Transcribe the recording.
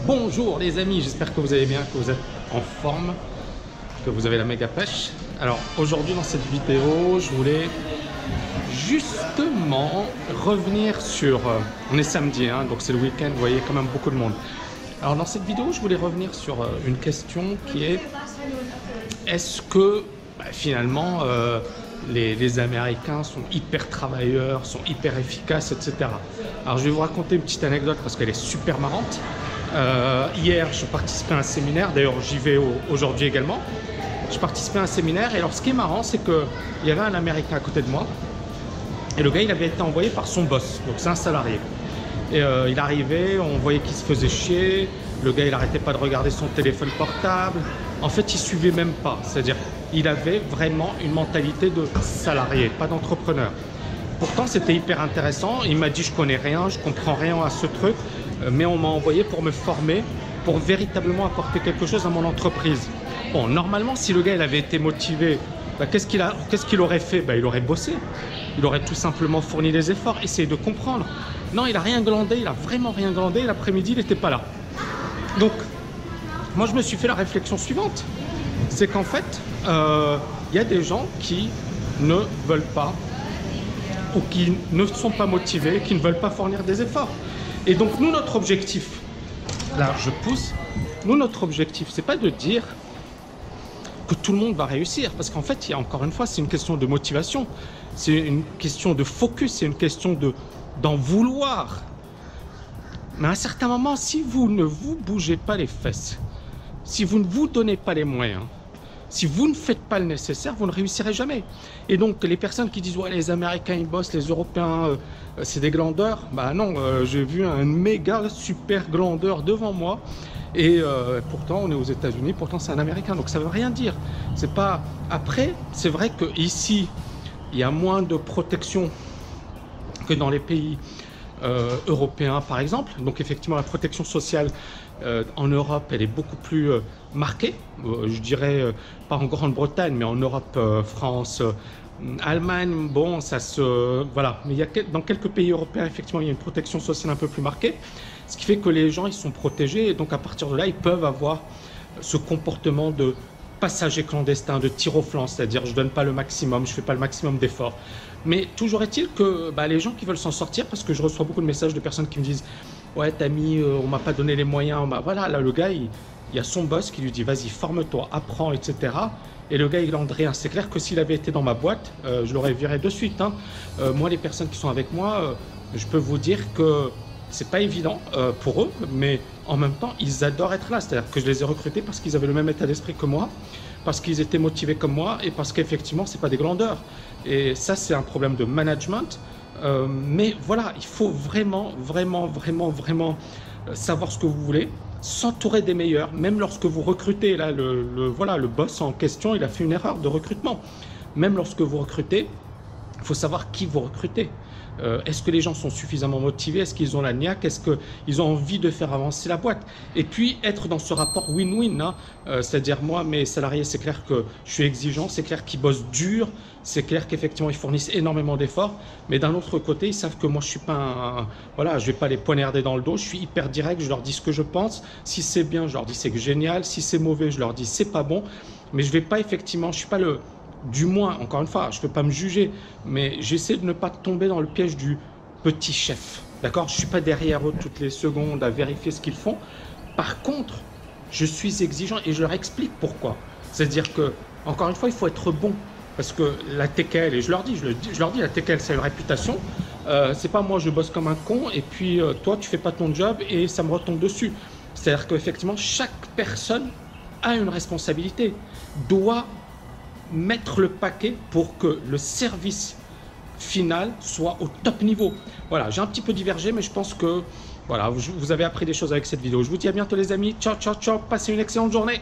Bonjour les amis, j'espère que vous allez bien, que vous êtes en forme, que vous avez la méga pêche. Alors aujourd'hui dans cette vidéo, je voulais justement revenir sur... on est samedi, hein, donc c'est le week-end, vous voyez quand même beaucoup de monde. Alors dans cette vidéo, je voulais revenir sur une question qui est: est-ce que finalement les Américains sont hyper travailleurs, sont hyper efficaces, etc. Alors je vais vous raconter une petite anecdote parce qu'elle est super marrante. Hier, je participais à un séminaire, d'ailleurs j'y vais aujourd'hui également. Je participais à un séminaire et alors ce qui est marrant, c'est qu'il y avait un Américain à côté de moi et le gars il avait été envoyé par son boss, donc c'est un salarié. Et il arrivait, on voyait qu'il se faisait chier, le gars il arrêtait pas de regarder son téléphone portable. En fait il suivait même pas, c'est-à-dire il avait vraiment une mentalité de salarié, pas d'entrepreneur. Pourtant c'était hyper intéressant, il m'a dit je connais rien, je comprends rien à ce truc, mais on m'a envoyé pour me former, pour véritablement apporter quelque chose à mon entreprise. Bon, normalement si le gars il avait été motivé, qu'est-ce qu'il aurait fait? Il aurait bossé, il aurait tout simplement fourni les efforts, essayé de comprendre. Non, il a rien glandé, il a vraiment rien glandé, l'après-midi il n'était pas là. Donc moi je me suis fait la réflexion suivante, c'est qu'en fait y a des gens qui ne veulent pas ou qui ne sont pas motivés, qui ne veulent pas fournir des efforts. Et donc nous, notre objectif, là je pousse, nous notre objectif c'est pas de dire que tout le monde va réussir, parce qu'en fait il y a encore une fois, c'est une question de motivation, c'est une question de focus, c'est une question d'en vouloir. Mais à un certain moment, si vous ne vous bougez pas les fesses, si vous ne vous donnez pas les moyens, si vous ne faites pas le nécessaire, vous ne réussirez jamais. Et donc les personnes qui disent ouais les Américains ils bossent, les Européens c'est des glandeurs, non, j'ai vu un méga super glandeur devant moi et pourtant on est aux États-Unis, pourtant c'est un Américain, donc ça veut rien dire. C'est pas... Après c'est vrai que ici il y a moins de protection que dans les pays européens par exemple, donc effectivement la protection sociale en Europe elle est beaucoup plus marquée, je dirais pas en Grande-Bretagne mais en Europe, France, Allemagne, bon ça se... voilà, mais il y a dans quelques pays européens effectivement il y a une protection sociale un peu plus marquée, ce qui fait que les gens ils sont protégés et donc à partir de là ils peuvent avoir ce comportement de passager clandestin, de tir au flanc, c'est-à-dire je donne pas le maximum, je fais pas le maximum d'efforts. Mais toujours est-il que les gens qui veulent s'en sortir, parce que je reçois beaucoup de messages de personnes qui me disent ouais Tami, on m'a pas donné les moyens, voilà, là le gars il y a son boss qui lui dit vas-y forme-toi, apprends, etc. Et le gars il n'en rien. C'est clair que s'il avait été dans ma boîte, je l'aurais viré de suite, hein. Moi les personnes qui sont avec moi, je peux vous dire que c'est pas évident pour eux, mais en même temps ils adorent être là, c'est-à-dire que je les ai recrutés parce qu'ils avaient le même état d'esprit que moi, parce qu'ils étaient motivés comme moi et parce qu'effectivement c'est pas des glandeurs. Et ça c'est un problème de management, mais voilà, il faut vraiment savoir ce que vous voulez, s'entourer des meilleurs, même lorsque vous recrutez. Là voilà, le boss en question il a fait une erreur de recrutement. Même lorsque vous recrutez, il faut savoir qui vous recrutez. Est-ce que les gens sont suffisamment motivés? Est-ce qu'ils ont la niaque? Est-ce qu'ils ont envie de faire avancer la boîte? Et puis être dans ce rapport win-win, hein, c'est-à-dire moi, mes salariés, c'est clair que je suis exigeant, c'est clair qu'ils bossent dur, c'est clair qu'effectivement ils fournissent énormément d'efforts, mais d'un autre côté, ils savent que moi je suis pas voilà, je vais pas les poignarder dans le dos, je suis hyper direct, je leur dis ce que je pense. Si c'est bien, je leur dis c'est génial, si c'est mauvais, je leur dis c'est pas bon, mais je vais pas effectivement, je suis pas le... Du moins, encore une fois, je ne peux pas me juger, mais j'essaie de ne pas tomber dans le piège du petit chef. D'accord? Je ne suis pas derrière eux toutes les secondes à vérifier ce qu'ils font. Par contre, je suis exigeant et je leur explique pourquoi. C'est-à-dire que, encore une fois, il faut être bon. Parce que la TKL, et je leur dis, la TKL, c'est une réputation. C'est pas moi, je bosse comme un con, et puis toi, tu fais pas ton job et ça me retombe dessus. C'est-à-dire qu'effectivement, chaque personne a une responsabilité, doit mettre le paquet pour que le service final soit au top niveau. Voilà, j'ai un petit peu divergé, mais je pense que voilà, vous avez appris des choses avec cette vidéo. Je vous dis à bientôt les amis. Ciao, ciao, ciao. Passez une excellente journée.